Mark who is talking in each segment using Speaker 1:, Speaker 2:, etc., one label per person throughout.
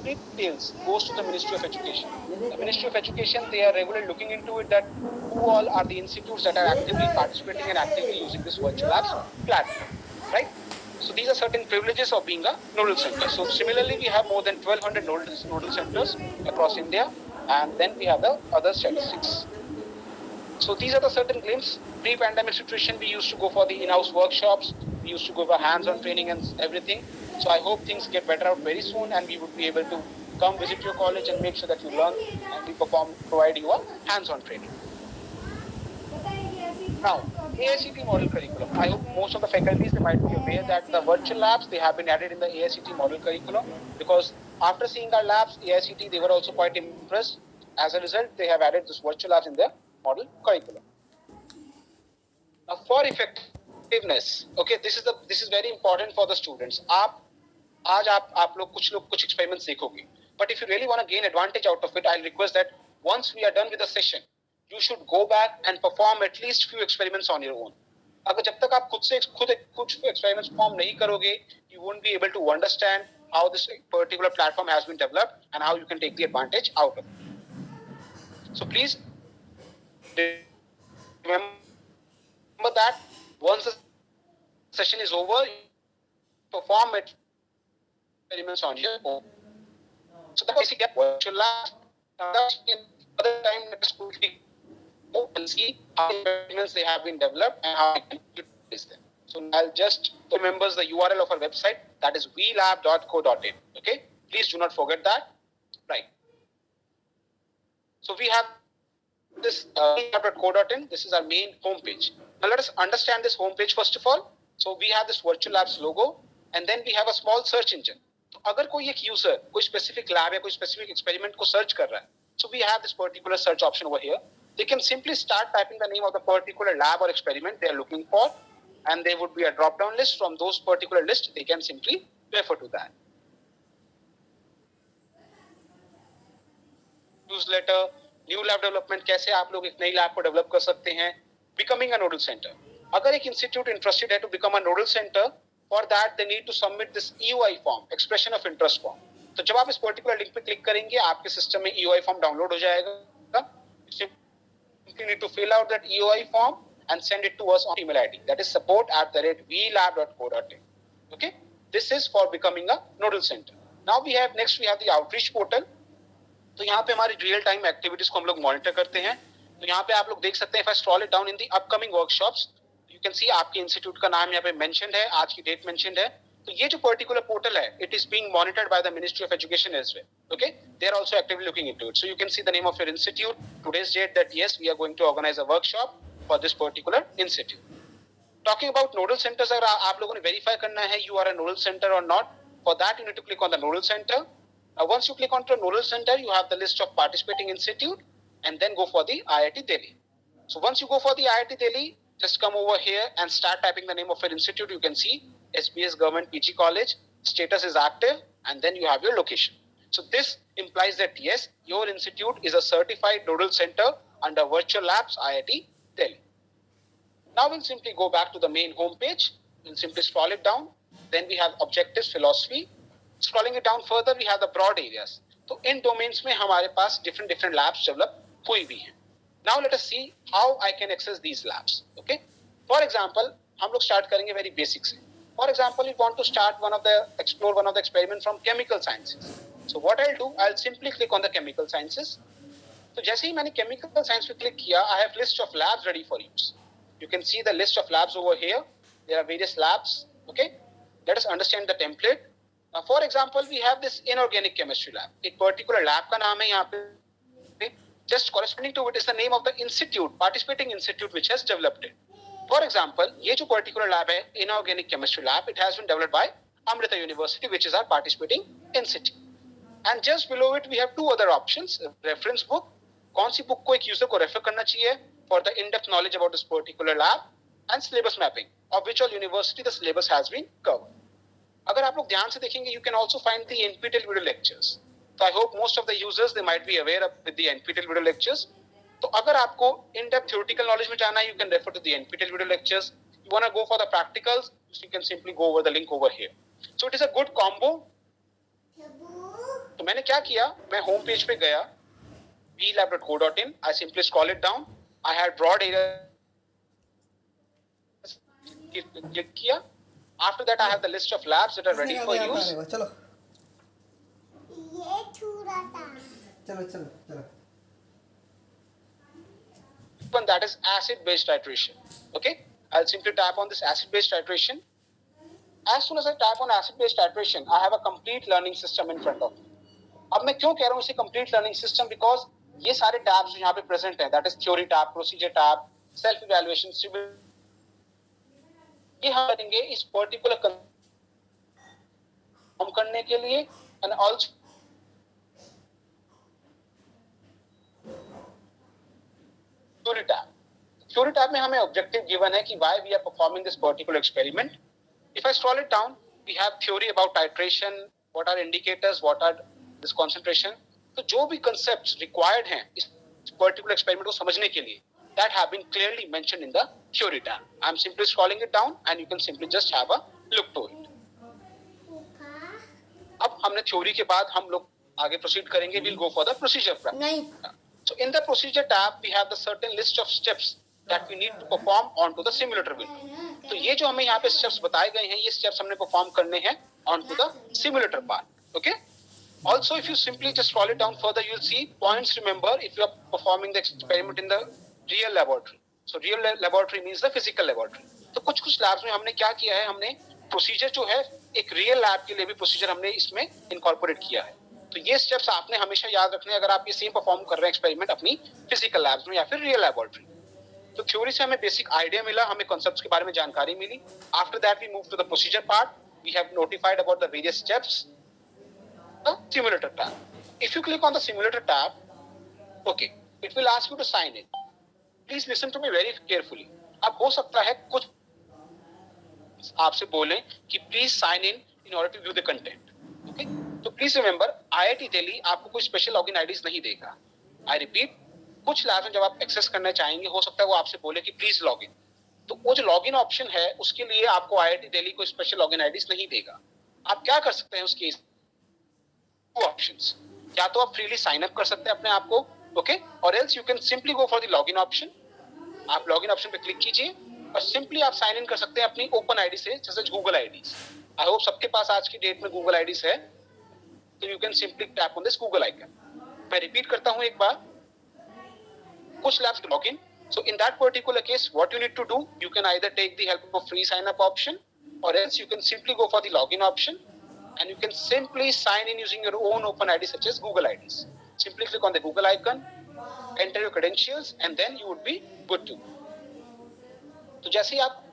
Speaker 1: details goes to the Ministry of Education. The Ministry of Education, they are regularly looking into it, that who all are the institutes that are actively participating and actively using this virtual labs platform, right? So these are certain privileges of being a nodal center. So similarly, we have more than 1,200 nodal centers across India, and then we have the other statistics. So these are the certain glimpses. Pre-pandemic situation, we used to go for the in-house workshops, we used to go for hands-on training and everything. So I hope things get better out very soon, and we would be able to come visit your college and make sure that you learn, and we provide you a hands-on training. Now, AICT model curriculum. I hope most of the faculties, they might be aware that the virtual labs, they have been added in the AICT model curriculum, because after seeing our labs, AICT, they were also quite impressed. As a result, they have added this virtual labs in their model curriculum. Now, for effectiveness, okay, this is very important for the students. आज आप लोग कुछ experiments देखोगे, but if you really want to gain advantage out of it, I'll request that once we are done with the session, you should go back and perform at least few experiments on your own. अगर जब तक आप खुद कुछ experiments perform नहीं करोगे, you won't be able to understand how this particular platform has been developed and how you can take the advantage out of it. So please remember that once the session is over, perform experiments on your own. So that basically virtual labs. Other time, let's quickly go and see how experiments they have been developed and how we can utilize them. So I'll just remember the URL of our website, that is vlab.co.in. Okay, please do not forget that. Right. So we have this vlab.co.in. This is our main homepage. Now let us understand this homepage first of all. So we have this virtual labs logo, and then we have a small search engine. तो अगर कोई एक user कोई specific lab या कोई specific experiment को search कर रहा है, so we have this particular search option over here. They can simply start typing the name of the particular lab or experiment they are looking for, and there would be a drop down list. From those particular lists, they can simply refer to that. Newsletter, new lab development, कैसे आप लोग एक नई lab को develop कर सकते हैं. Becoming a nodal centre. अगर एक इंस्टीट्यूट इंटरेस्टेड है to become a nodal centre, for that they need to submit this EOI form, expression of interest form. तो जब आप इस पर्टिकुलर लिंक पे क्लिक करेंगे, आपके सिस्टम में ईओआई फॉर्म डाउनलोड हो जाएगा. You need to fill out that EOI form and send it to us on email ID, that is support@vlab.co.in. Okay, this is for becoming a nodal center. Now we have the outreach portal. तो यहाँ पे हमारी real time activities को हम लोग monitor करते हैं. तो यहाँ पे आप लोग देख सकते हैं, if I scroll it down in the upcoming workshops, you can see आपके इंस्टीट्यूट का नाम यहाँ पे मेंशन्ड है, आज की डेट मेंशन्ड है. तो ये जो पर्टिकुलर पोर्टल है, it is being monitored by the Ministry of Education as well. Okay, they are also actively looking into it. So you can see the name of your institute, today's date, that yes, we are going to organize a workshop for this particular institute. Talking about nodal centers, अगर आप लोगों ने verify करना है you are a nodal center or not, for that you need to click on the nodal center. Once you click on the nodal center, you have the list of participating institute, and then go for the IIT Delhi. So once you go for the IIT Delhi, just come over here and start typing the name of your institute. You can see SBS Government PG College, status is active, and then you have your location. So this implies that yes, your institute is a certified nodal center under Virtual Labs IIT Delhi. Now we'll simply go back to the main homepage. We'll simply scroll it down. Then we have objectives, philosophy. Scrolling it down further, we have the broad areas. तो इन domains में हमारे पास different labs develop हुई भी हैं. Now let us see how I can access these labs. Okay. For example, हम लोग start करेंगे very basic से. For example, you want to explore one of the experiments from chemical sciences. So what I'll do, I'll simply click on the chemical sciences. तो जैसे ही मैंने chemical science पे click किया, I have list of labs ready for use. You can see the list of labs over here. There are various labs. Okay. Let us understand the template. Now, for example, we have this inorganic chemistry lab. एक particular lab का नाम है यहाँ पे. Just corresponding to it is the name of the institute, participating institute which has developed it. For example, ये जो particular lab है, inorganic chemistry lab, it has been developed by Amrita University, which is our participating institute. And just below it, we have two other options. Reference book. कौन सी book को एक user को refer करना चाहिए for the in-depth knowledge about this particular lab, and syllabus mapping, of which all university the syllabus has been covered. अगर आप लोग ध्यान से देखेंगे, you can also find the NPTEL video lectures. So I hope most of the users they might be aware of with the NPTEL video lectures. तो अगर आपको in-depth theoretical knowledge में जाना है, you can refer to the NPTEL video lectures. You want to go for the practicals, you can simply go over the link over here. So it is a good combo. तो मैंने क्या किया, मैं home page पे गया, blab.co.in, I simply scroll it down, I had broad area, click किया. After that I have the list of labs that are ready for use.
Speaker 2: चलो ये छुरा था, चलो चलो चलो.
Speaker 1: One that is acid-based titration. Okay, I'll simply tap on this acid-based titration. As soon as I tap on acid-based titration, I have a complete learning system in front of me. अब मैं क्यों कह रहा हूँ इसे complete learning system? Because ये सारे tabs यहाँ पे present हैं. That is theory tab, procedure tab, self evaluation, civil. ये हम करेंगे इस particular काम करने के लिए, and also theory tab. Theory tab में हमें objective given है कि why we are performing this particular experiment. If I scroll it down, we have theory about titration, what are indicators, what are this concentration. तो जो भी concepts required हैं इस particular experiment को समझने के लिए, that have been clearly mentioned in the theory tab. I'm simply scrolling it down and you can simply just have a look to it. अब हमने theory के बाद हम लोग आगे proceed करेंगे. We'll go for the procedure tab. नहीं. So in the procedure tab, we have the certain list of steps that we need to perform onto the simulator window. तो ये जो हमें यहाँ पे steps बताए गए हैं, ये steps हमने perform करने हैं onto the simulator part. Okay. Also, if you simply just scroll it down further, you'll see points. Remember, if you are performing the experiment in the real laboratory. So real laboratory means the physical laboratory. तो कुछ labs में हमने क्या किया है, हमने procedure जो है एक real lab के लिए भी procedure हमने इसमें incorporate किया है. तो ये steps आपने हमेशा याद रखने अगर आप ये same perform कर रहे हैं experiment अपनी physical labs में या फिर real laboratory. तो theory से हमें basic idea मिला, हमें concepts के बारे में जानकारी मिली. After that we move to the procedure part. We have notified about the various steps. The simulator tab. If you click on the simulator tab, okay, it will ask you to sign in. Please listen to me very carefully. अब हो सकता है कुछ आपसे बोलें कि please sign in order to view the content. Okay? तो please remember, IIT Delhi आपको कोई special login IDs नहीं देगा. I repeat, कुछ labs में जब आप access करना चाहेंगे, हो सकता है वो आपसे बोले कि please login. तो वो जो login option है, उसके लिए आपको IIT Delhi कोई special login IDs नहीं देगा. आप क्या कर सकते हैं उस केस? Two options. या तो आप freely sign up कर सकते हैं अपने आप को, okay? और else you can simply go for the login option. आप login option पे click कीजिए और simply आप sign in कर सकते हैं अपनी open ID से, जैसे Google IDs. I hope सबके पास आज की डेट में Google IDs है. तो you can simply tap on this Google icon. मैं repeat करता हूँ एक बार. कुछ labs login. So in that particular case, what you need to do, you can either take the help of free sign up option, or else you can simply go for the login option. And you can simply sign in using your own open ID such as Google IDs. Simply click on the Google icon, enter your credentials, and then you would be good to go. तो जैसे ही आप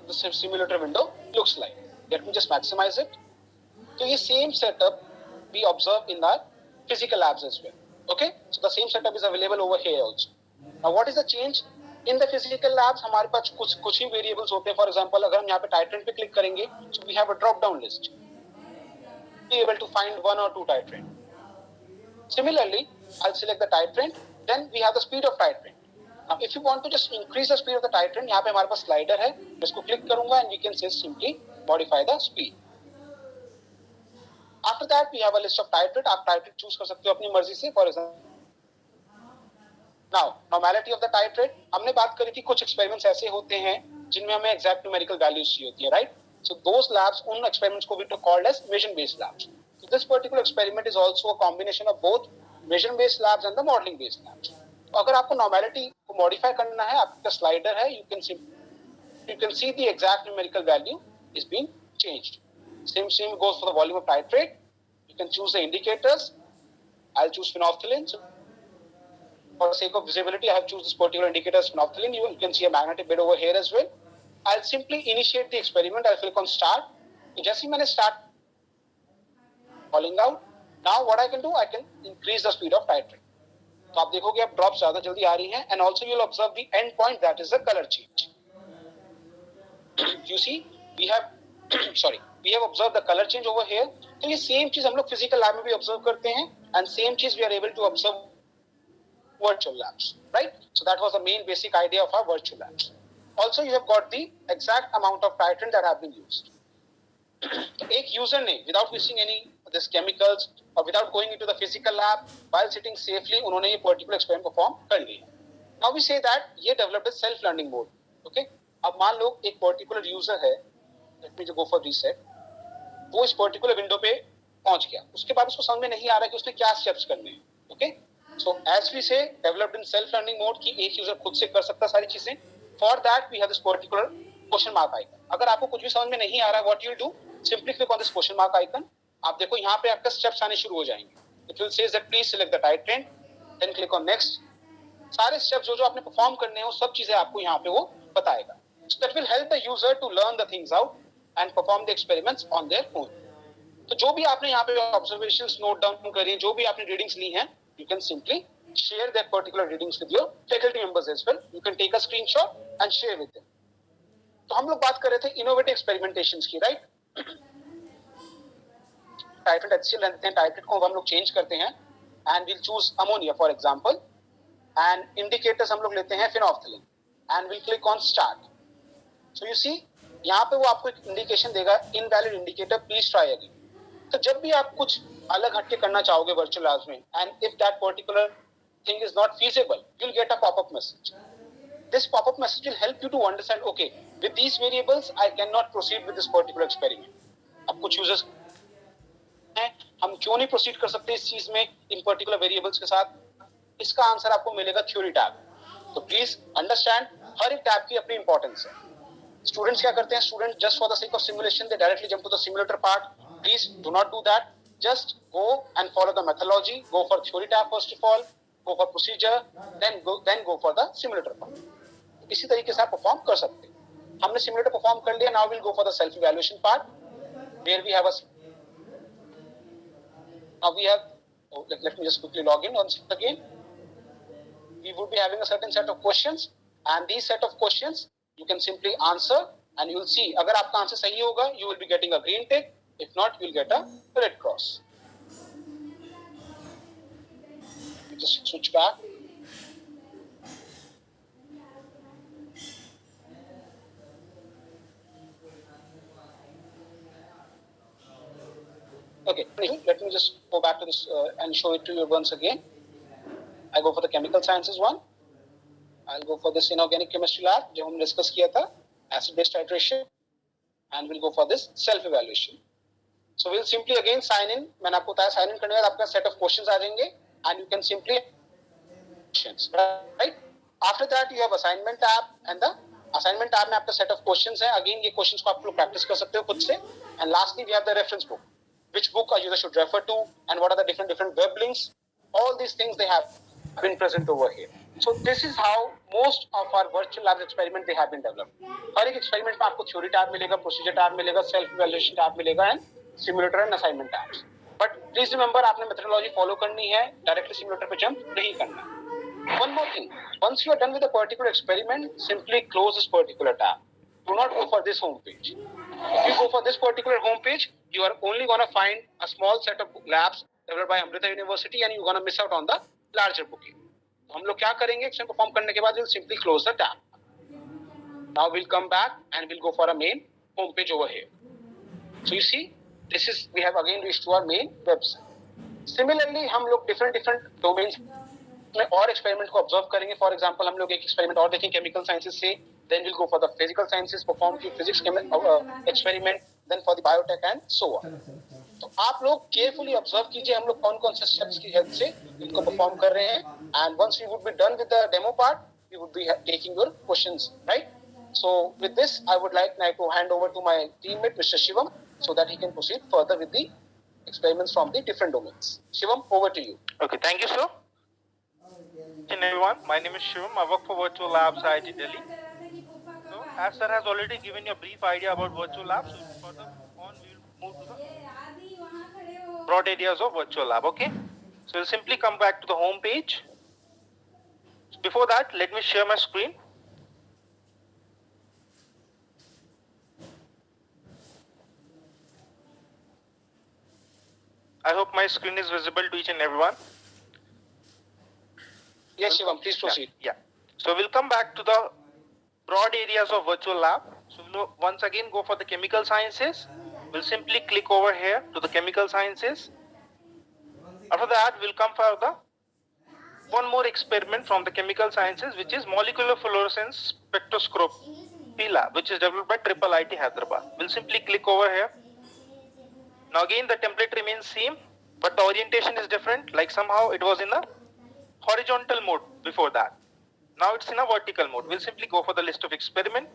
Speaker 1: the simulator window looks like. Let me just maximize it. So ये same setup we observe in our physical labs as well. Okay? So the same setup is available over here also. Now what is the change? In the physical labs हमारे पास कुछ ही variables होते हैं. For example, अगर हम यहाँ पे titrant पे click करेंगे, so we have a drop down list. Be able to find one or two titrant. Similarly, I'll select the titrant. Then we have the speed of titrant. Now, if you want to just increase the speed of the titrant, यहाँ पे हमारे पास slider है. मैं इसको click करूँगा and we can just simply modify the speed. After that, we have a list of titrant. आप titrant choose कर सकते हो अपनी मर्जी से. For example, now normality of the titrate. हमने बात करी थी कुछ experiments ऐसे होते हैं जिनमें हमें exact numerical values चाहिए होती है, right? So those labs, उन experiments को भी तो called as measurement-based labs. So this particular experiment is also a combination of both measurement-based labs and the modeling-based labs. तो अगर आपको normality को modify करना है, आपका slider है, you can see the exact numerical value is being changed. Same goes for the volume of titrate. You can choose the indicators. I'll choose phenolphthalein. So for the sake of visibility, I have chosen this particular indicator as phenolphthalein. You can see a magnetic bit over here as well. I'll simply initiate the experiment. I'll click on start. So just when I start falling out, now what I can do, I can increase the speed of titrate. तो आप देखोगे अब drops ज़्यादा जल्दी आ रही हैं, and also you'll observe the end point, that is the color change. You see, we have observed the color change over here. तो ये same चीज हम लोग physical lab में भी observe करते हैं, and same चीज we are able to observe virtual labs, right? So that was the main basic idea of our virtual labs. Also, you have got the exact amount of titrant that have been used. तो एक user ने without wasting any this chemicals or without going into the physical lab, while sitting safely उन्होंने ये particular experiment perform कर लिया. Now we say that ये developed a self learning mode. Okay? अब मान लो एक particular user है, let me just go for reset, वो इस particular window पे पहुंच गया, उसके बाद उसको समझ में नहीं आ रहा कि उसने क्या steps करने हैं. Okay? So as we say, developed in self learning mode कि एक user खुद से कर सकता सारी चीजें. For that we have this particular question mark icon. अगर आपको कुछ भी समझ में नहीं आ रहा, what you will do, simply click on this question mark icon. आप देखो यहाँ पे आपका steps आने शुरू हो जाएंगे. It will say that please select the titrant, then click on next. सारे steps जो आपने perform करने हैं वो सब चीजें आपको यहाँ पे वो बताएगा. So that will help the user to learn the things out and perform the experiments on their own. तो जो भी आपने यहाँ पे observations note down करी हैं, जो भी आपने readings ली हैं, you can simply share that particular readings with your faculty members as well. You can take a screenshot and share with them. तो हम लोग बात कर रहे थे innovative experimentations की, right? Titrant HCl लेते हैं, titrant को हम लोग change करते हैं and we'll choose ammonia for example and indicators हम लोग लेते हैं phenolphthalein and we'll click on start. So you see यहाँ पे वो आपको एक indication देगा invalid indicator, please try again. तो जब भी आप कुछ अलग हटके करना चाहोगे virtual labs में and if that particular thing is not feasible, you'll get a pop-up message. This pop-up message will help you to understand, okay, with these variables, I cannot proceed with this particular experiment. अब कुछ users हैं, हम क्यों नहीं proceed कर सकते इस चीज में in particular variables के साथ? इसका आंसर आपको मिलेगा theory tab. तो please understand, हर एक tab की अपनी importance है. Students क्या करते हैं? Students just for the sake of simulation, they directly jump to the simulator part. Please do not do that. Just go and follow the methodology. Go for theory tab first of all. Go for procedure, then go for the simulator part. इसी तरीके से आप perform कर सकते हैं. हमने simulator perform कर लिया. Now will go for the self evaluation part where we have now we have let me just quickly log in once again. We would be having a certain set of questions and these set of questions you can simply answer and you will see अगर आपका answer सही होगा you will be getting a green tick, if not you will get a red cross. Just switch back. Okay, let me just go back to this and show it to you once again. I go for the chemical sciences one. I'll go for this inorganic chemistry lab जो हम discuss किया था, acid base titration, and we'll go for this self evaluation. So we'll simply again sign in. मैंने आपको बताया sign in करने के बाद आपका set of questions आ जाएंगे and you can simply questions, right? After that you have assignment tab and the assignment tab में आपका set of questions है. Again ये questions को आप लोग practice कर सकते हो खुद से. And lastly we have the reference book. Which book a user should refer to and what are the different web links. All these things they have been present over here. So this is how most of our virtual labs experiment they have been developed. हर एक experiment में आपको theory tab मिलेगा, procedure tab मिलेगा, self evaluation tab मिलेगा and simulator and assignment tabs. But please remember आपने methodology follow करनी है, directly simulator पे jump नहीं करना. One more thing, once you are done with a particular experiment, simply close this particular tab. Do not go for this home page. If you go for this particular home page, you are only going to find a small set of labs developed by Amrita University and you're going to miss out on the larger booking. हम लोग क्या करेंगे? Action perform करने के बाद we'll simply close the tab. Now we'll come back and we'll go for a main home page over here. So you see, this is we have again reached to our main website. Similarly, हम लोग different domains में और experiment को observe करेंगे. For example, हम लोग एक experiment और देखें chemical sciences से. Then we'll go for the physical sciences, perform the physics experiment, then for the biotech and so on. तो आप लोग carefully observe कीजिए हम लोग कौन-कौन से steps की help से इनको perform कर रहे हैं. And once we would be done with the demo part, we would be taking your questions, right? So with this, I would like now to hand over to my teammate, Mr. Shivam, so that he can proceed further with the experiments from the different domains. Shivam, over to you.
Speaker 3: Okay, thank you, sir. Hello everyone, my name is Shivam. I work for Virtual Labs IIT Delhi. So, as sir has already given you a brief idea about Virtual Labs, so further on we will move to the broad areas of Virtual Lab. Okay, so we'll simply come back to the home page. So before that, let me share my screen. I hope my screen is visible to each and everyone.
Speaker 1: Yes, Shivam, please proceed.
Speaker 3: Yeah. So we'll come back to the broad areas of Virtual Lab. So we'll once again go for the chemical sciences we'll simply click over here to the chemical sciences. After that, we'll come for the one more experiment from the chemical sciences, which is molecular fluorescence spectroscopy lab, which is developed by IIIT Hyderabad. We'll simply click over here. Now again, the template remains same, but the orientation is different. Like somehow it was in a horizontal mode before that. Now it's in a vertical mode. We'll simply go for the list of experiment.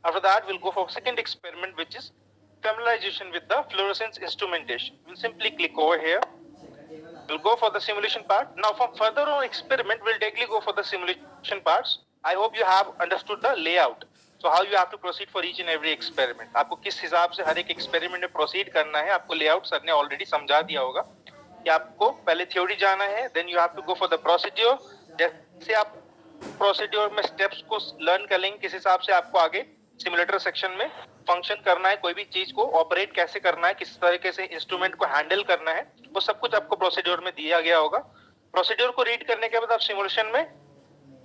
Speaker 3: After that, we'll go for second experiment, which is familiarization with the fluorescence instrumentation. We'll simply click over here. We'll go for the simulation part. Now from further on experiment, we'll directly go for the simulation parts. I hope you have understood the layout. So how you have to proceed for each and every experiment. आपको किस हिसाब से हर एक experiment में proceed करना है, आपको layout sir ने already समझा दिया होगा कि आपको पहले theory जाना है, then you have to go for the procedure. जैसे आप procedure में steps को learn कर लेंगे, किस हिसाब से आपको आगे simulator section में फंक्शन करना है, कोई भी चीज को ऑपरेट कैसे करना है, किस तरीके से इंस्ट्रूमेंट को हैंडल करना है, वो सब कुछ आपको प्रोसीड्योर में दिया गया होगा. प्रोसीड्योर को रीड करने के बाद आप सिमुलेशन में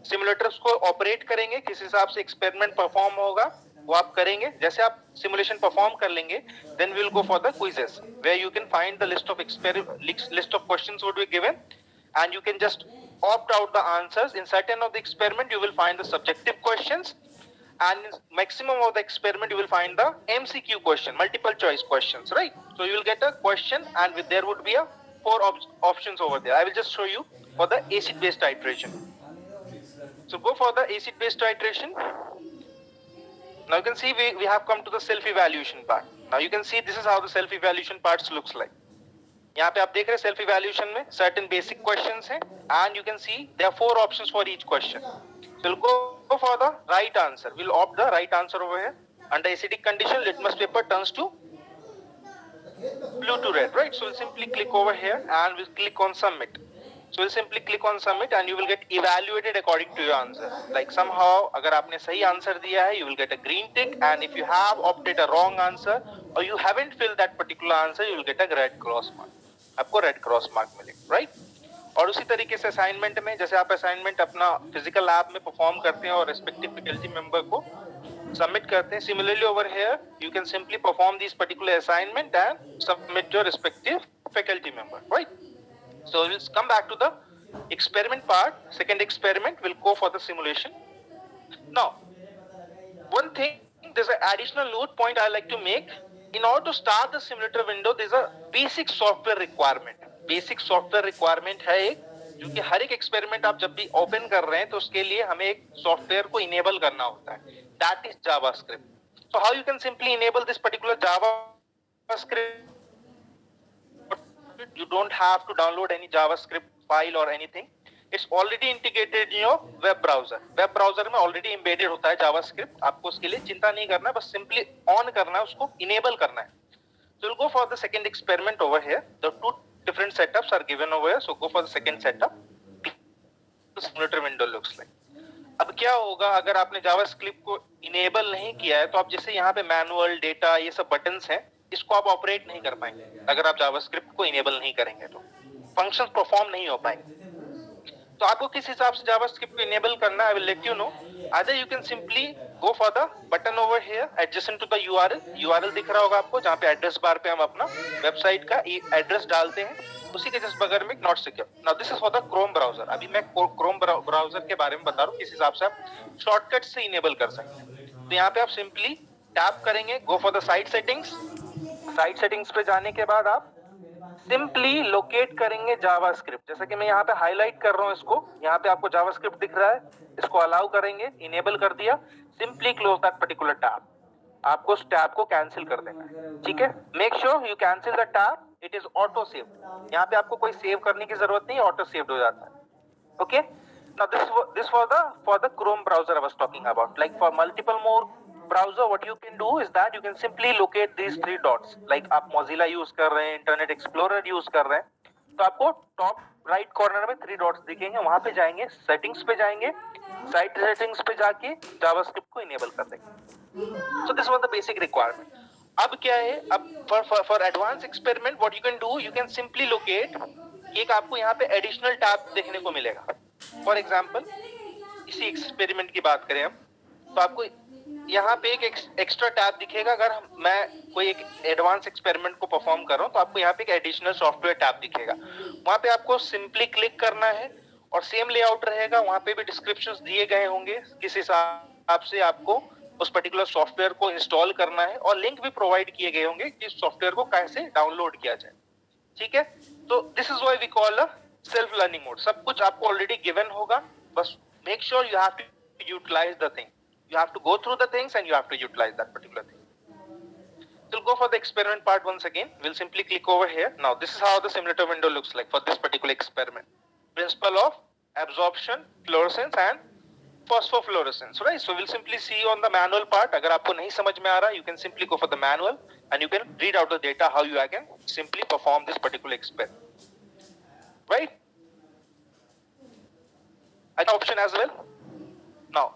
Speaker 3: सिमुलेटर्स को ऑपरेट करेंगे, किस हिसाब से एक्सपेरिमेंट परफॉर्म होगा वो आप करेंगे. जैसे आप सिमुलेशन परफॉर्म कर लेंगे, then we will go for the quizzes where you can find the list of questions would be given and you can just opt out the answers. In certain of the experiment you will find the subjective questions, and in maximum of the experiment you will find the MCQ question, multiple choice questions, right? So you will get a question and there would be a 4 options over there. I will just show you for the acid base titration. So go for the acid base titration. Now you can see we have come to the self evaluation part. Now you can see this is how the self evaluation parts looks like. यहाँ पे आप देख रहे हैं self evaluation में certain basic questions हैं, and you can see there are 4 options for each question. So we'll go for the right answer. We'll opt the right answer over here. Under acidic condition, litmus paper turns to blue to red, right? So we'll simply click over here and we'll click on submit. So we'll simply click on submit and you will get evaluated according to your answer. Like somehow, अगर आपने सही answer दिया है, you will get a green tick, and if you have opted a wrong answer or you haven't filled that particular answer, you will get a red cross mark. आपको red cross mark मिलेगा, right? और उसी तरीके से assignment में, जैसे आप assignment अपना फिजिकल लैब में परफॉर्म करते हैं और रिस्पेक्टिव फैकल्टी मेंबर को सबमिट करते हैं, similarly over here you can simply perform this particular assignment and submit your respective faculty member, right? So will come back to the experiment part. Second experiment will go for the simulation. Now one thing, there's an additional note point I like to make. In order to start the simulator window, there's a basic software requirement. Basic software requirement है एक, जो कि हर एक experiment आप जब भी open कर रहे हैं तो उसके लिए हमें एक software को enable करना होता है. That is JavaScript. So how you can simply enable this particular JavaScript? You don't have to download any JavaScript file or anything. It's already integrated in your web browser. Web browser में already embedded होता है JavaScript. आपको उसके लिए चिंता नहीं करना है, बस simply on करना है, उसको enable करना है. So we'll go for the second experiment over here. The 2 different setups are given over here. So go for the second setup. The simulator window looks like. अब क्या होगा अगर आपने JavaScript को enable नहीं किया है, तो आप जैसे यहाँ पे manual data ये सब buttons हैं, इसको आप ऑपरेट नहीं कर पाएंगे. अगर आप JavaScript को enable नहीं करेंगे तो functions perform नहीं हो पाएंगे. तो आपको किस हिसाब से JavaScript को enable करना है, I will let you know. Either you can simply go for the button over here adjacent to the URL. URL दिख रहा होगा आपको, जहाँ पे एड्रेस बार पे हम अपना वेबसाइट का एड्रेस डालते हैं, उसी के जस्ट बगल में not secure. Now this is for the Chrome browser. अभी मैं क्रोम ब्राउजर के बारे में बता रहा हूँ किस हिसाब से आप शॉर्टकट से इनेबल कर सकते हैं. तो यहाँ पे आप सिंपली टैप करेंगे, गो for the site settings. Site settings पे जाने के बाद आप सिंपली लोकेट करेंगे जावास्क्रिप्ट. जैसा कि मैं यहाँ पे हाईलाइट कर रहा हूँ इसको, यहाँ पे आपको जावास्क्रिप्ट दिख रहा है, इसको अलाउ करेंगे, इनेबल कर दिया. Simply close that particular tab. आपको उस टैब को कैंसिल कर देना है, ठीक है? Make sure you cancel the tab, it is auto save. यहाँ पे आपको कोई सेव करने की जरूरत नहीं, ऑटो सेव्ड हो जाता है. Okay, now this for the Chrome browser I was talking about. Like for multiple more browser, what you can do is that you can simply locate these 3 dots. Like आप Mozilla use कर रहे हैं, Internet Explorer use कर रहे हैं, तो आपको top right corner में 3 डॉट्स दिखेंगे, वहां पे जाएंगे, सेटिंग्स पे जाएंगे, साइट सेटिंग्स पे जाके जावास्क्रिप्ट को इनेबल कर देंगे. So this was the basic requirement. अब क्या है, अब for advanced experiment what you can do, you can simply locate. एक आपको यहाँ पे एडिशनल टैब देखने को मिलेगा. फॉर एग्जाम्पल इसी एक्सपेरिमेंट की बात करें हम, तो आपको यहाँ पे एक एक्स्ट्रा टैब दिखेगा। अगर मैं कोई एक एडवांस एक्सपेरिमेंट को परफॉर्म कर रहा हूँ तो आपको यहाँ पे एक एडिशनल सॉफ्टवेयर टैब दिखेगा। वहाँ पे आपको सिंपली क्लिक करना है और सेम लेआउट रहेगा। वहाँ पे भी डिस्क्रिप्शंस दिए गए होंगे किस हिसाब से आपको उस पर्टिकुलर सॉफ्टवेयर को इंस्टॉल करना है, और लिंक भी प्रोवाइड किए गए होंगे कि इस सॉफ्टवेयर को कैसे डाउनलोड किया जाए। ठीक है, तो this is why we call a self learning mode. सब कुछ आपको ऑलरेडी गिवन होगा, बस make sure you have to utilize the thing, you have to go through the things and you have to utilize that particular thing. So we'll go for the experiment part once again. We'll simply click over here. Now this is how the simulator window looks like for this particular experiment. Principle of absorption, fluorescence and phosphofluorescence, right? So we'll simply see on the manual part. अगर आपको नहीं समझ में आ रहा, you can simply go for the manual and you can read out the data how you can simply perform this particular experiment, right? An option as well. Now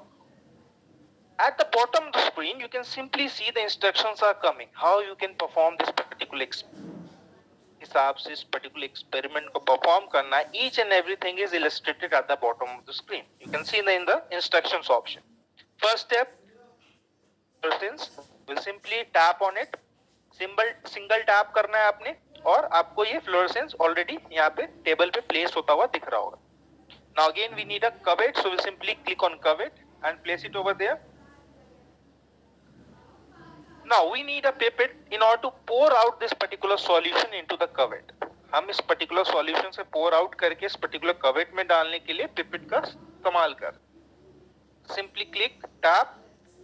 Speaker 3: at the bottom of the screen, you can simply see the instructions are coming. How you can perform this particular हिसाब से इस particular experiment को perform करना है. Each and everything is illustrated at the bottom of the screen. You can see in the instructions option. First step, will simply tap on it. Single tap करना है आपने और आपको ये fluorescence already यहाँ पे table पे place होता हुआ दिख रहा होगा. Now again we need a cuvette, so we'll simply click on cuvette and place it over there. Now we need a pipette in order to pour out this particular solution into the cuvette. हम इस particular solution से pour out करके इस particular cuvette में डालने के लिए pipette का इस्तेमाल कर. Simply click, tap,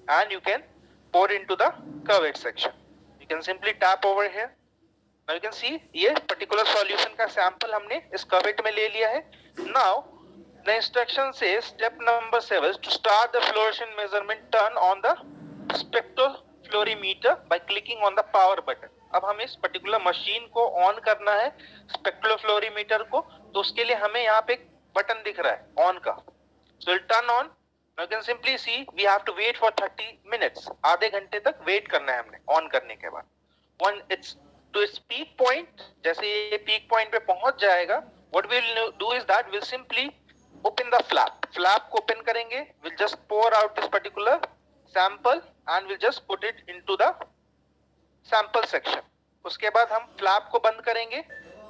Speaker 3: and you can pour into the cuvette section. You can simply tap over here. Now you can see ये particular solution का sample हमने इस cuvette में ले लिया है. Now the instruction says step number 7 to start the fluorescence measurement, turn on the spectrophlorimeter by clicking on the power button. अब हमें इस पर्टिकुलर मशीन को ऑन करना है, स्पेक्ट्रोफ्लोरीमीटर को, तो उसके लिए हमें यहाँ पे एक बटन दिख रहा है ऑन का. So we'll turn on. Now you can simply see we have to wait for 30 minutes. आधे घंटे तक वेट करना है हमने ऑन करने के बाद. When it's to its peak point, जैसे ये पीक पॉइंट पे पहुंच जाएगा, what we'll do is that we'll simply open the flap. Flap को open करेंगे. We'll just pour out this particular sample and we'll just put it into the sample section. उसके बाद हम flap को बंद करेंगे.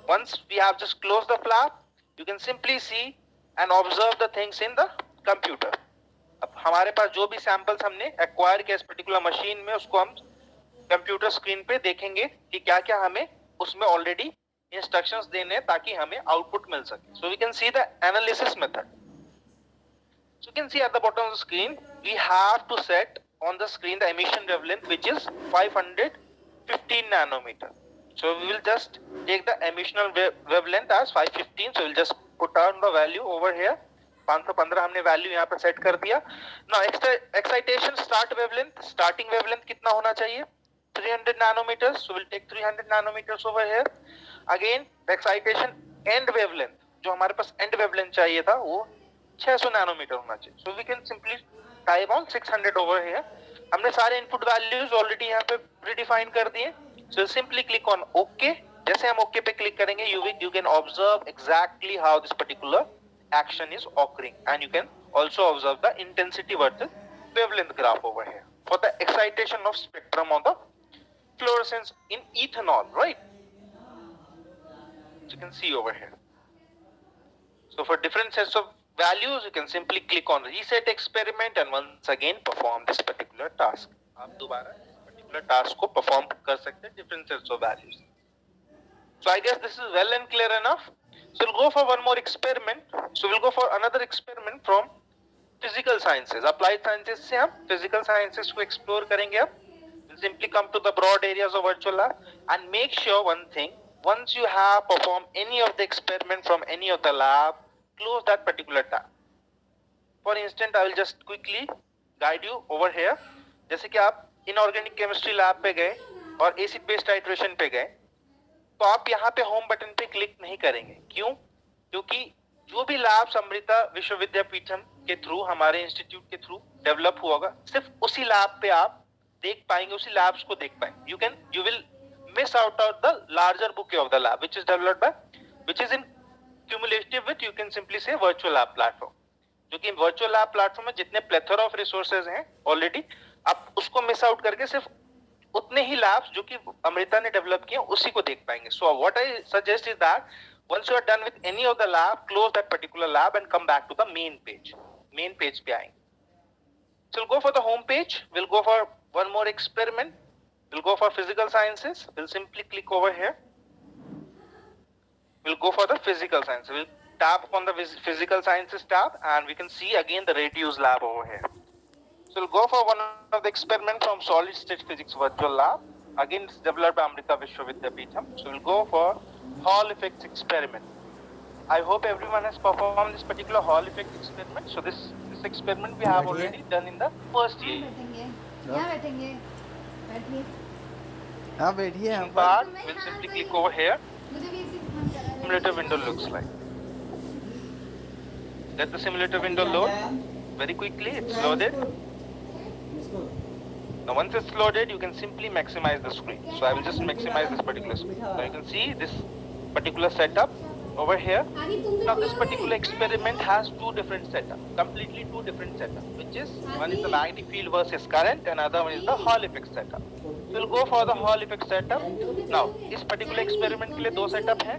Speaker 3: Once we have just closed the flap, you can simply see and observe the things in the computer. अब हमारे पास जो भी samples हमने acquire किया इस particular machine में, उसको हम computer screen पे देखेंगे कि क्या-क्या हमें उसमें already instructions देने हैं ताकि हमें output मिल सके. So we can see the analysis method. So you can see at the bottom of the screen, we have to set on the screen the emission wavelength, which is 515 nanometer. So we will just take the emission wavelength as 515. So we'll just put down the value over here. 515 हमने value यहाँ पे set कर दिया. Now excitation start wavelength, starting wavelength कितना होना चाहिए? 300 nanometers. So we'll take 300 nanometers over here. Again the excitation end wavelength, जो हमारे पास end wavelength चाहिए था, वो 600 नैनोमीटर होना चाहिए. So we can simply type on 600 over here. हमने सारे इनपुट वैल्यूज ऑलरेडी यहाँ पे प्रीडिफाइन कर दिए. So simply click on OK. जैसे हम OK पे क्लिक करेंगे, you can observe exactly how this particular action is occurring, and you can also observe the intensity versus wavelength graph over here for the excitation of spectrum on the fluorescence in ethanol, right? So you can see over here. So for different sets of values, you can simply click on reset experiment and once again perform this particular task. आप दोबारा इस particular task को perform कर सकते हैं different sets of values. So I guess this is well and clear enough. So we'll go for one more experiment. So we'll go for another experiment from physical sciences. Applied sciences से हम physical sciences को explore करेंगे अब. We'll simply come to the broad areas of virtual lab and make sure one thing. Once you have performed any of the experiment from any of the lab, close that particular tab. For instance, I will just quickly guide you over here. जैसे कि आप inorganic chemistry lab पे गए और acid base titration पे गए, तो आप यहाँ पे होम बटन पे क्लिक नहीं करेंगे. क्यों? क्योंकि जो भी लैब्स अमृता विश्वविद्यापीठम के थ्रू, हमारे इंस्टीट्यूट के थ्रू डेवलप हुआ होगा, सिर्फ उसी लैब पे आप देख पाएंगे, उसी लैब्स को देख पाएंगे. You will miss out on the larger bouquet of the lab, which is developed by, which is in cumulative with, you can simply say, virtual lab platform. जो कि virtual lab platform में जितने plethora of resources हैं already, आप उसको miss out करके सिर्फ उतने ही लैब्स जो कि अमृता ने डेवलप किए उसी को देख पाएंगे. So what I suggest is that once you are done with any of the lab, close that particular lab and come back to the main page. Main page पे आएंगे. So we'll go for the home page. We'll go for one more experiment. We'll go for physical sciences. We'll simply click over here. We'll go for the physical sciences. We'll tap on the physical sciences tab and we can see again the reduce lab over here. So we'll go for one of the experiment from solid state physics virtual lab. Again, it's developed by Amrita Vishwa Vidyapeetham. So we'll go for Hall effects experiment. I hope everyone has performed this particular Hall effect experiment. So this experiment we have already done in the first year.
Speaker 4: यहाँ बैठेंगे बैठिए
Speaker 2: हाँ बैठिए
Speaker 3: In part, we'll simply click over here.
Speaker 4: मुझे भी इसी काम करा है
Speaker 3: Simulator window looks like. Let the simulator window load very quickly. It's loaded. Now once it's loaded, you can simply maximize the screen. So I will just maximize this particular screen. Now you can see this particular setup over here. Now this particular experiment has two different setups, completely two different setups, which is one is the magnetic field versus current, and another one is the Hall effect setup. So we'll go for the Hall effect setup. Now इस particular experiment के लिए दो setup हैं,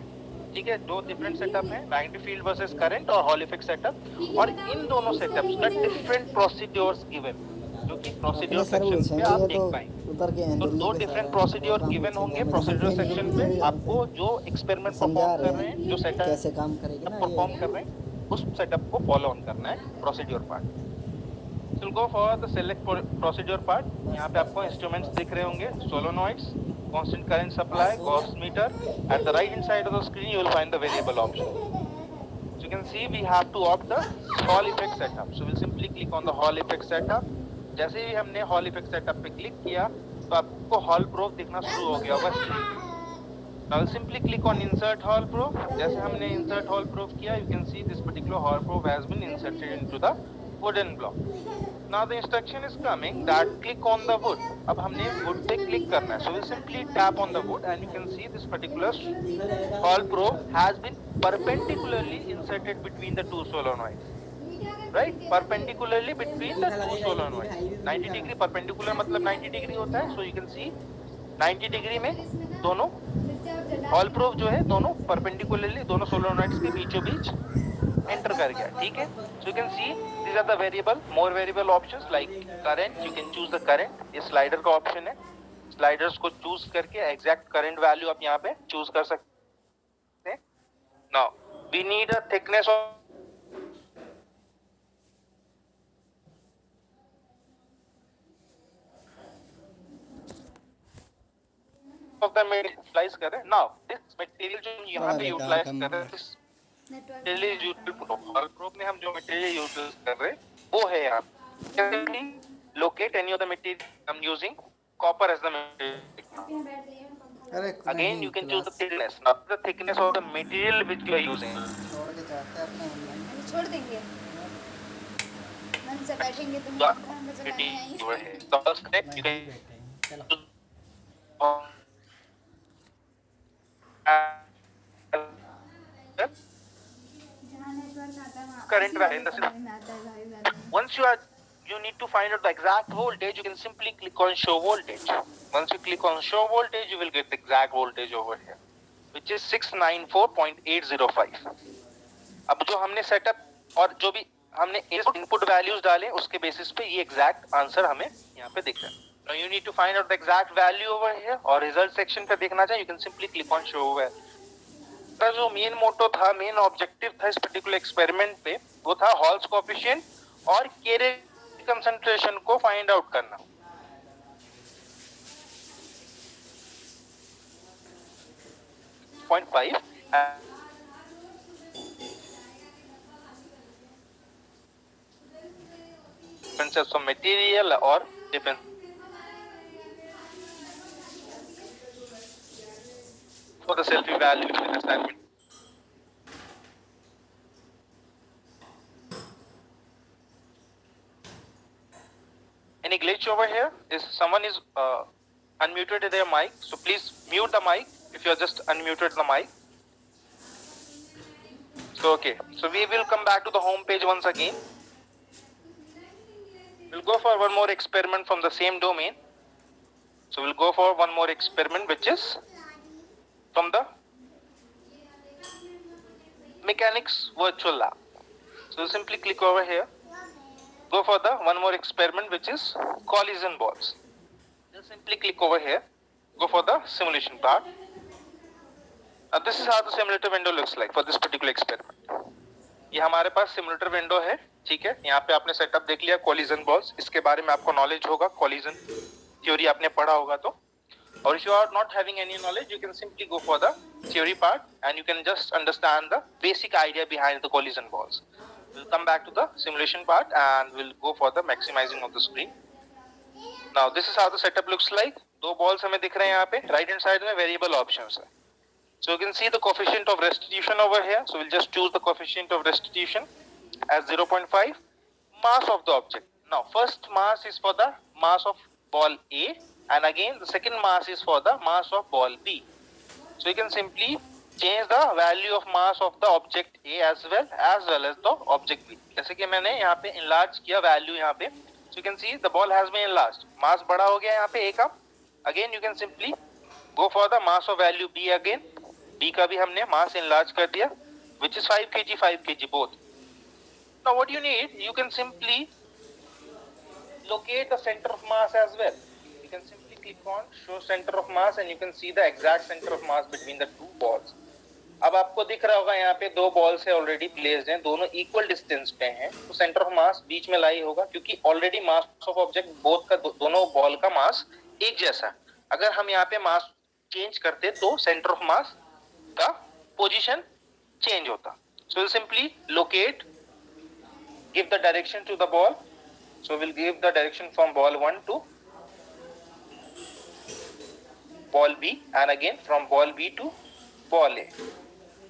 Speaker 3: ठीक है, दो different setup हैं, magnetic field versus current और Hall effect setup, और इन दोनों setups का different procedures given, जो कि procedure section पे आप देख पाएंगे. तो दो different procedure given होंगे procedure section पे. आपको जो experiment perform कर रहे हैं, जो setup
Speaker 2: कैसे काम करेगी ना
Speaker 3: परफॉर्म कर रहे हैं उस सेटअप को फॉलो ऑन करना है procedure part. So will go for the select procedure part. यहाँ पे आपको इंस्ट्रूमेंट्स दिख रहे होंगे, solenoids, constant current supply, gauss meter. At the right hand side of the screen you will find the variable option. So you can see we have to opt the Hall effect setup. So will simply click on the Hall effect setup. जैसे ही हमने Hall effect setup पे click किया तो आपको hall proof दिखना शुरू हो गया होगा. Now simply click on insert hall proof. जैसे हमने insert hall proof किया, you can see this particular hall proof has been inserted into the wooden block. Now the instruction is coming that click on the wood. अब हमने wood पे click करना है. So we'll simply tap on the wood and you can see this particular hall proof has been perpendicularly inserted between the two solenoids. Right? Perpendicularly between the two solenoids. 90 degree perpendicular मतलब 90 degree होता है. So you can see 90 degree में दोनों hall proof जो है दोनों perpendicularly दोनों सोलोनॉइड्स के बीचों बीच एंटर कर गया. ठीक है. So you can see these are the variable, more variable options like current. You can choose the current. ये स्लाइडर का ऑप्शन है. स्लाइडर्स को चूज करके एग्जैक्ट करंट वैल्यू आप यहाँ पे चूज कर सकते हैं. Now we need a thickness of the material utilize कर रहे हैं. Now this material जो हम यहाँ पे utilize कर रहे हैं, this material hall proof में हम जो material utilize कर रहे हैं वो है यहाँ. Locate any of the material I'm using copper as the material. Again you can choose the thickness, not the thickness of the material which you are using.
Speaker 4: छोड़ देंगे मन से बैठेंगे तो
Speaker 3: Over here. So first step you can current value in the system. Once you need to find out the exact voltage, you can simply click on show voltage. Once you click on show voltage, you will get the exact voltage over here, which is 694.805. अब जो हमने setup और जो भी हमने input values डाले उसके basis पे ये एग्जैक्ट आंसर हमें यहाँ पे दिख रहा है. Now you need to find out the exact value over here और रिजल्ट सेक्शन पे देखना चाहिए. You can simply click on show value. जो मेन मोटो था, मेन ऑब्जेक्टिव था इस पर्टिकुलर एक्सपेरिमेंट पे, वो था हॉल्स कोएफिशिएंट और केरे कंसंट्रेशन को फाइंड आउट करना. पॉइंट 5 differences of material और difference for the self evaluation assignment. Any glitch over here? Is someone is unmuted their mic? So please mute the mic if you are just unmuted the mic. So okay. So we will come back to the home page once again. We'll go for one more experiment from the same domain. So we'll go for one more experiment which is from the mechanics virtual lab. So simply click over here. Go for the one more experiment which is collision balls. Just simply click over here. Go for the simulation part. Now this is how the simulator window looks like for this particular experiment. ये हमारे पास simulator window है, ठीक है. यहाँ पे आपने setup देख लिया कोलिजन बॉल्स. इसके बारे में आपको नॉलेज होगा, कोलिजन थ्योरी आपने पढ़ा होगा तो. और if you are not having any knowledge, you can simply go for the theory part and you can just understand the basic idea behind the collision balls. We'll come back to the simulation part and we'll go for the maximizing of the screen. Now this is how the setup looks like. दो balls हमें दिख रहे हैं यहाँ पे. Right hand side में variable options है. So you can see the coefficient of restitution over here. So we'll just choose the coefficient of restitution as 0.5. Mass of the object. Now first mass is for the mass of ball A and again the second mass is for the mass of ball B. So you can simply change the value of mass of the object A as well as the object B. जैसे कि मैंने यहाँ पे enlarge किया value यहाँ पे. So you can see the ball has been enlarged. Mass बड़ा हो गया यहाँ पे A का. Again you can simply go for the mass of value B again. B का भी हमने mass enlarge कर दिया, which is 5 kg both. Now what you need, you can simply locate the center of mass as well. You can simply click on show center of mass and you can see the exact center of mass between the two balls. अब आपको दिख रहा होगा यहाँ पे दो balls है already placed हैं, दोनों equal distance पे हैं, तो center of mass बीच में लाई होगा क्योंकि already mass of object both का दोनों ball का mass एक जैसा है. अगर हम यहाँ पे mass change करते तो center of mass का position change होता. So we'll simply locate, give the direction to the ball. So we'll give the direction from ball 1 to ball B and again from ball B to ball A.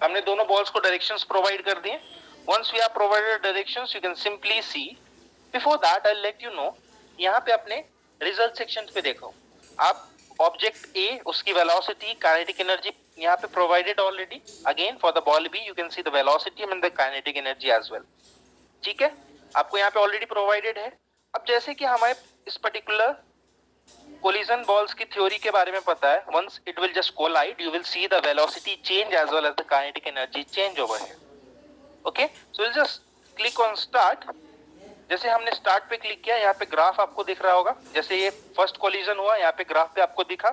Speaker 3: हमने दोनों balls को directions provide कर दिए. Once we have provided directions, you can simply see. Before that, I'll let you know. यहाँ पे अपने result sections पे देखो. आप object A उसकी velocity, kinetic energy यहाँ पे provided already. Again for the ball B, you can see the velocity and the kinetic energy as well. ठीक है, आपको यहाँ पे ऑलरेडी प्रोवाइडेड है. अब जैसे कि हमें इस पर्टिकुलर कोलिजन बॉल्स की थ्योरी के बारे में पता है, once it will just collide, you will see the velocity change as well as the kinetic energy change over here. Okay, so we'll just click on start. जैसे हमने start पे click किया, यहाँ पे ग्राफ आपको दिख रहा होगा. जैसे ये फर्स्ट कोलिजन हुआ, यहाँ पे ग्राफ पे आपको दिखा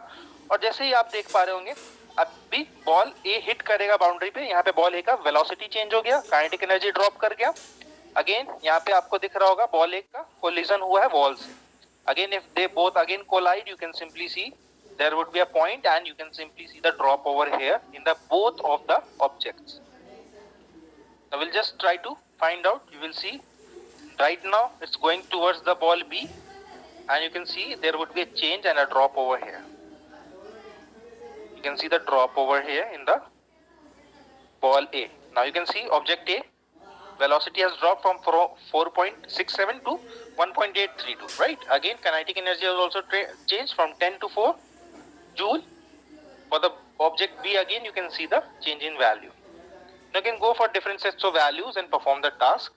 Speaker 3: और जैसे ही आप देख पा रहे होंगे अभी बॉल ए हिट करेगा बाउंड्री पे, यहाँ पे बॉल ए का वेलोसिटी चेंज हो गया, काइनेटिक एनर्जी ड्रॉप कर गया. अगेन यहाँ पे आपको दिख रहा होगा बॉल एक का कोलिजन हुआ है वॉल से. Again if they both again collide, you can simply see there would be a point and you can simply see the drop over here in the both of the objects. Now we'll just try to find out. You will see right now it's going towards the ball B and you can see there would be a change and a drop over here. You can see the drop over here in the ball A. Now you can see object A velocity has dropped from 4.67 to 1.832, right? Again kinetic energy has also changed from 10 to 4 joule. For the object B again you can see the change in value. Now you can go for different sets of values and perform the task.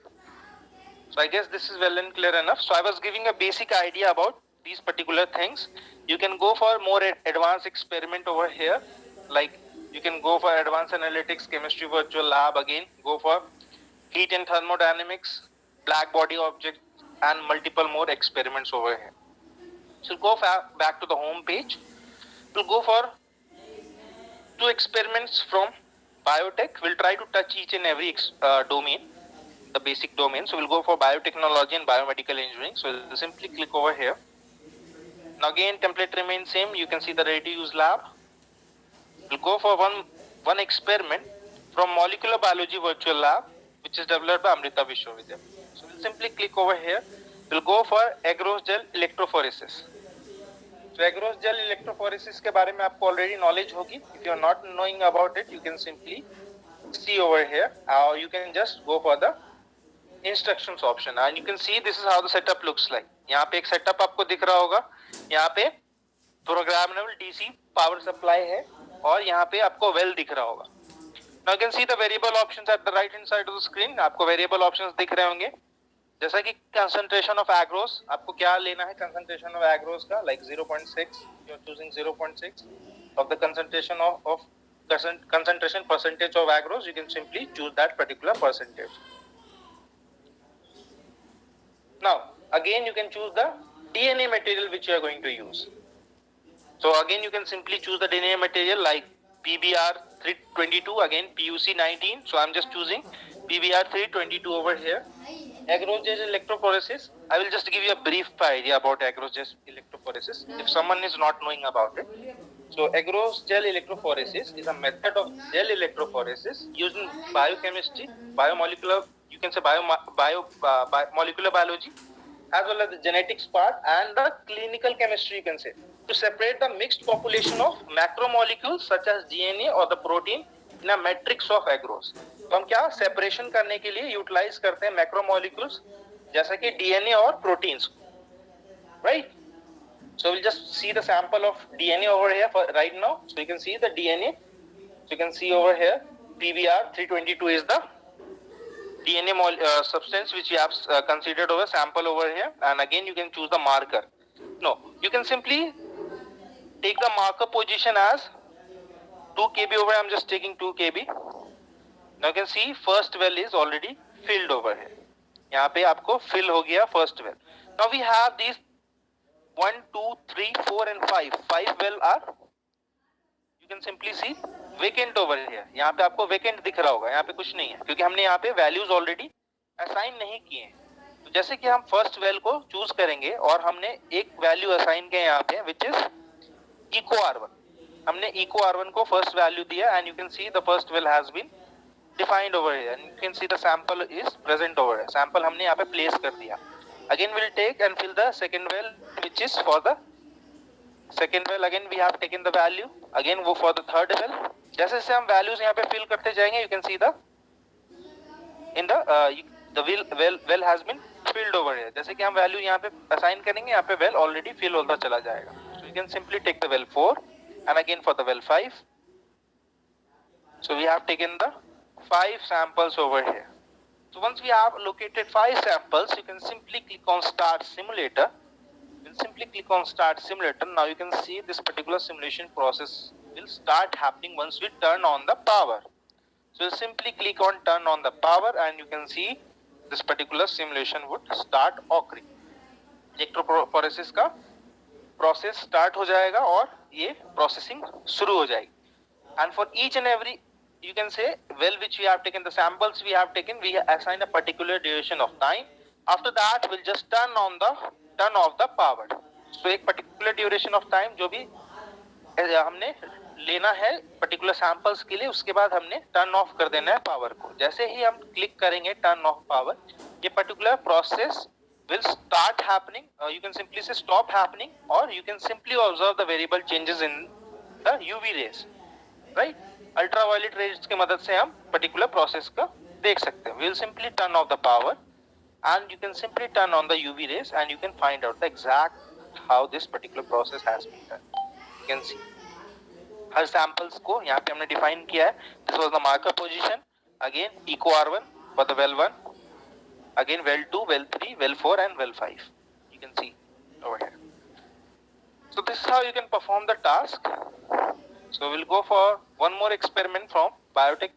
Speaker 3: So I guess this is well and clear enough. So I was giving a basic idea about these particular things. You can go for more advanced experiment over here. Like you can go for advanced analytics, chemistry virtual lab again. Go for heat and thermodynamics, black body objects and multiple more experiments over here. So go back to the home page. We'll go for 2 experiments from biotech. We'll try to touch each and every domain, the basic domain. So we'll go for biotechnology and biomedical engineering. So we'll simply click over here. Now again template remains same. You can see the ready to use lab. We'll go for one experiment from molecular biology virtual lab, which is developed by Amrita Vishwavidyalaya. So we'll simply click over here. We'll go for agarose gel electrophoresis. So agarose gel electrophoresis के बारे में आपको already knowledge होगी. If you are not knowing about it, you can simply see over here, or you can just go for the instructions option, and you can see this is how the setup looks like. यहाँ पे एक setup आपको दिख रहा होगा. यहाँ पे programmable DC power supply है और यहाँ पे आपको well दिख रहा होगा. Now you can see the variable options at the right hand side of the screen. आपको variable options दिख रहे होंगे. जैसा कि कंसंट्रेशन ऑफ एग्रोस, आपको क्या लेना है कंसंट्रेशन ऑफ एग्रोस का, like 0.6, you are choosing 0.6 of the concentration of concentration percentage of agarose, you can simply choose that particular percentage. Now again you can choose the DNA material which you are going to use. So again you can simply choose the DNA material like PBr 322, again PUC 19, so I'm just choosing PBr 322 over here. Agarose gel electrophoresis, I will just give you a brief idea about agarose gel electrophoresis if someone is not knowing about it. So agarose gel electrophoresis is a method of gel electrophoresis used in biochemistry, biomolecular, you can say molecular biology, as well as the genetics part and the clinical chemistry, you can say, to separate the mixed population of macromolecules such as DNA or the protein in a matrix of agarose. तो हम क्या separation करने के लिए utilise करते हैं macromolecules जैसा कि डीएनए और proteins, right? So we'll just see the sample of DNA over here for right now. So you can see the DNA. So you can see over here PBr 322 is the DNA substance which we have considered over sample over here, and again you can choose the marker. No, you can simply take the marker position as 2 kb over here. I'm just taking 2 kb. Now you can see first well is already filled over here. यहाँ पे आपको fill हो गया first well. Now we have these 1, 2, 3, 4 and 5. 5 well are, you can simply see vacant over here. यहाँ पे आपको vacant दिख रहा होगा, यहाँ पे कुछ नहीं है क्योंकि हमने यहाँ पे values already assign नहीं किए हैं. तो जैसे कि हम first well को choose करेंगे और हमने एक value assign किया यहाँ पे which is eco R1. हमने eco R1 को first value दिया and you can see the first well has been defined over here and you can see the sample is present over here. Sample हमने यहाँ पे place कर दिया. Again we'll take and fill the second well which is for the second well. Again we have taken the value. Again वो for the third well. जैसे जैसे हम values यहाँ पे fill करते जाएंगे, you can see the in the well has been filled over here. जैसे कि हम value यहाँ पे assign करेंगे, यहाँ पे well already fill होता चला जाएगा. So you can simply take the well 4 and again for the well 5. So we have taken the 5 samples over here. So once we have located 5 samples, you can simply click on Start Simulator. You can simply click on Start Simulator. Now you can see this particular simulation process will start happening once we turn on the power. So you simply click on Turn on the power and you can see this particular simulation would start occurring. Electrophoresis का process start हो जाएगा और ये processing शुरू हो जाएगी. And for each and every, you can say, well which we have taken, the samples we have taken, we assign a particular duration of time. After that we'll just turn off the power. So एक particular duration of time जो भी हमने लेना है particular samples के लिए, उसके बाद हमने turn off कर देना है power को. जैसे ही हम click करेंगे turn off power, ये particular process will start happening. You can simply say stop happening, or you can simply observe the variable changes in the UV rays, right? Ultraviolet rays की मदद से हम particular process का देख सकते हैं. We will simply turn off the power and you can simply turn on the UV rays and you can find out the exact how this particular process has been done. You can see her samples को यहाँ पे हमने define किया है. This was the marker position. Again eco R1 for the well 1. Again well 2, well 3, well 4 and well 5. You can see over here. So this is how you can perform the task. So we'll go for one more experiment from biotech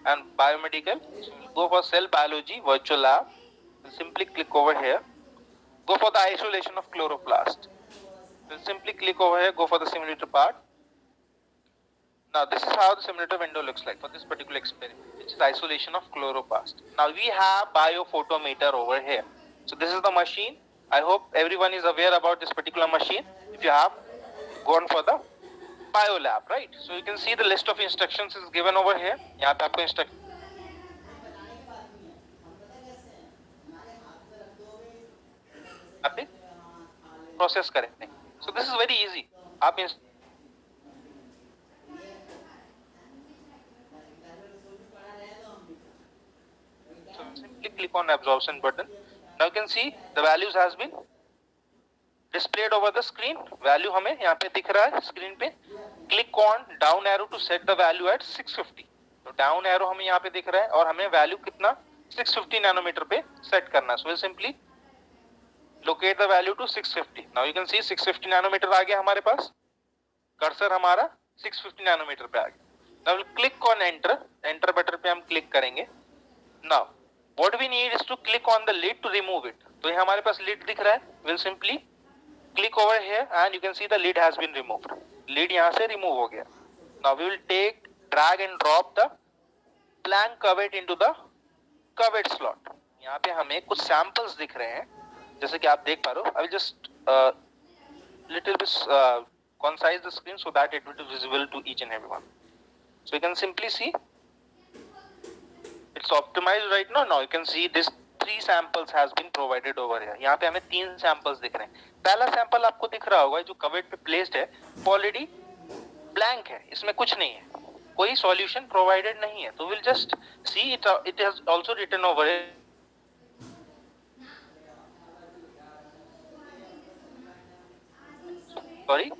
Speaker 3: and biomedical. So we'll go for cell biology virtual lab. We'll simply click over here. Go for the isolation of chloroplast. We'll simply click over here, go for the simulator part. Now this is how the simulator window looks like for this particular experiment, which is isolation of chloroplast. Now we have biophotometer over here. So this is the machine. I hope everyone is aware about this particular machine. If you have gone for the biolab, right? So you can see the list of instructions is given over here. यहाँ पे आपको instruction आप process करेंगे. So this is very easy. आप so simply click on absorption button. Now you can see the values has been displayed over the screen. Value हमें यहाँ पे दिख रहा है screen पे. Click on down arrow to set the value at 650. तो down arrow हमें यहाँ पे दिख रहा है और हमें value कितना 650 नैनोमीटर पे सेट करना है. So we'll simply locate the value to 650. Now you can see 650 nanometre आ गया हमारे पास. कर्सर हमारा 650 नैनोमीटर पे आ गया. Now we'll click on enter. Enter button पे हम क्लिक करेंगे. Now what we need is to click on the lid to remove it. तो ये हमारे पास lid दिख रहा है. We'll simply click over here and you can see the lid has been removed. Lid यहाँ से remove हो गया. Now we will take, drag and drop the blank cuvette into the cuvette slot. यहाँ पे हमें कुछ samples दिख रहे हैं, जैसे कि आप देख पा रहे हो. I will just little bit concise the screen so that it will be visible to each and everyone. So you can simply see it's optimized right now. Now you can see this 3 samples has been provided over here. यहाँ पे हमें 3 samples दिख रहे हैं. पहला sample आपको दिख रहा होगा जो cuvette पे placed है, already blank है, इसमें कुछ नहीं है, कोई solution provided नहीं है. तो we'll just see it has also written over here. Sorry.